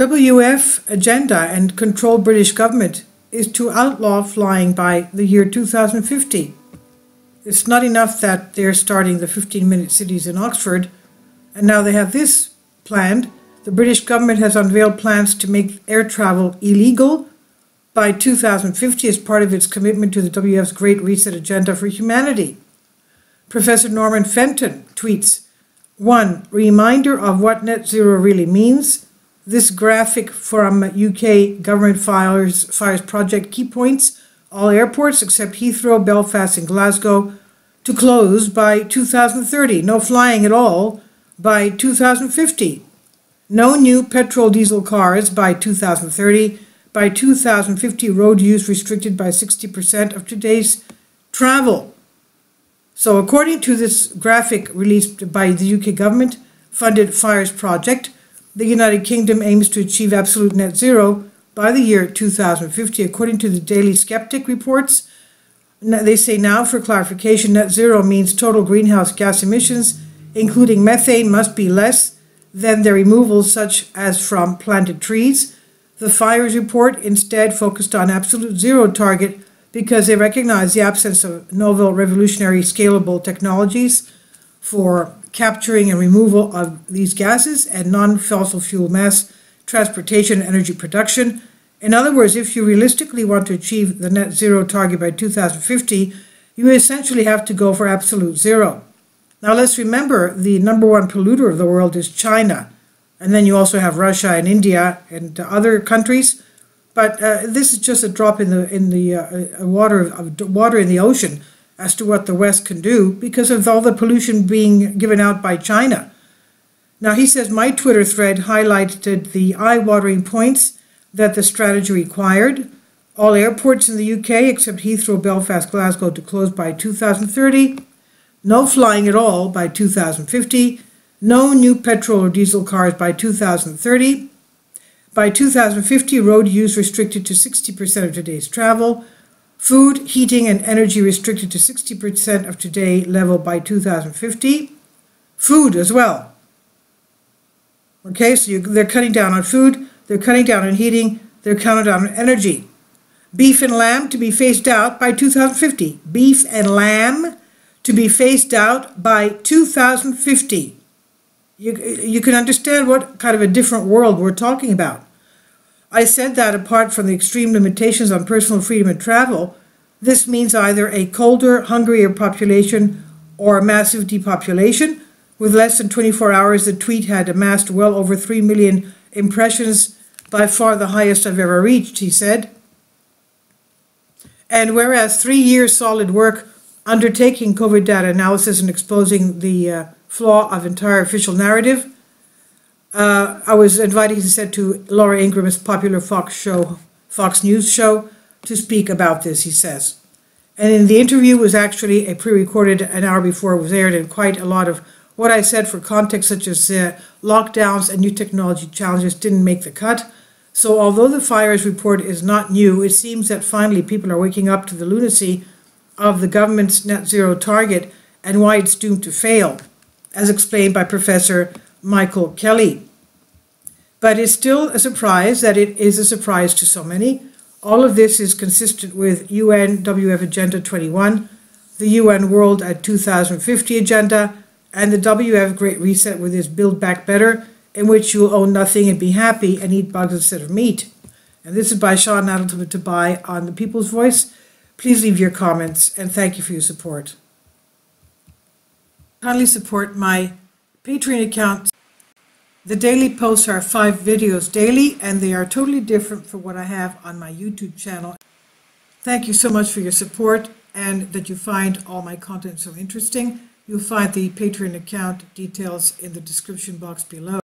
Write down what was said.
WEF agenda and controlled British government is to outlaw flying by the year 2050. It's not enough that they're starting the 15-minute cities in Oxford, and now they have this planned. The British government has unveiled plans to make air travel illegal by 2050 as part of its commitment to the WEF's Great Reset agenda for humanity. Professor Norman Fenton tweets, 1. Reminder of what net zero really means. This graphic from UK government fires project key points all airports except Heathrow, Belfast and Glasgow to close by 2030. No flying at all by 2050. No new petrol diesel cars by 2030. By 2050, road use restricted by 60% of today's travel. So according to this graphic released by the UK government funded FIRES project, the United Kingdom aims to achieve absolute net zero by the year 2050. According to the Daily Skeptic reports, they say now, for clarification, net zero means total greenhouse gas emissions, including methane, must be less than their removal, such as from planted trees. The FIRES report instead focused on absolute zero target because they recognize the absence of novel, revolutionary, scalable technologies for capturing and removal of these gases and non-fossil fuel mass transportation and energy production. In other words, if you realistically want to achieve the net zero target by 2050, you essentially have to go for absolute zero. Now let's remember the number one polluter of the world is China. And then you also have Russia and India and other countries. But this is just a drop in the water in the ocean as to what the West can do because of all the pollution being given out by China. Now he says, my Twitter thread highlighted the eye-watering points that the strategy required. All airports in the UK except Heathrow, Belfast, Glasgow to close by 2030. No flying at all by 2050. No new petrol or diesel cars by 2030. By 2050, road use restricted to 60% of today's travel. Food, heating, and energy restricted to 60% of today's level by 2050. Food as well. Okay, so they're cutting down on food, they're cutting down on heating, they're cutting down on energy. Beef and lamb to be phased out by 2050. Beef and lamb to be phased out by 2050. You can understand what kind of a different world we're talking about. I said that apart from the extreme limitations on personal freedom and travel, this means either a colder, hungrier population or a massive depopulation. With less than 24 hours, the tweet had amassed well over 3 million impressions, by far the highest I've ever reached, he said. And whereas 3 years solid work undertaking COVID data analysis and exposing the flaw of entire official narrative, I was invited, he said, to Laura Ingram's popular Fox News show to speak about this, he says. And in the interview was actually a pre-recorded an hour before it was aired, and quite a lot of what I said for context, such as lockdowns and new technology challenges, didn't make the cut. So although the FIRES report is not new, it seems that finally people are waking up to the lunacy of the government's net zero target and why it's doomed to fail, as explained by Professor Michael Kelly. But it's still a surprise that it is a surprise to so many. All of this is consistent with UN WF Agenda 21, the UN World at 2050 Agenda, and the WF Great Reset with its Build Back Better, in which you'll own nothing and be happy and eat bugs instead of meat. And this is by Sean Nadelton to buy on The People's Voice. Please leave your comments, and thank you for your support. Kindly support my Patreon account. The daily posts are 5 videos daily, and they are totally different from what I have on my YouTube channel. Thank you so much for your support and that you find all my content so interesting. You'll find the Patreon account details in the description box below.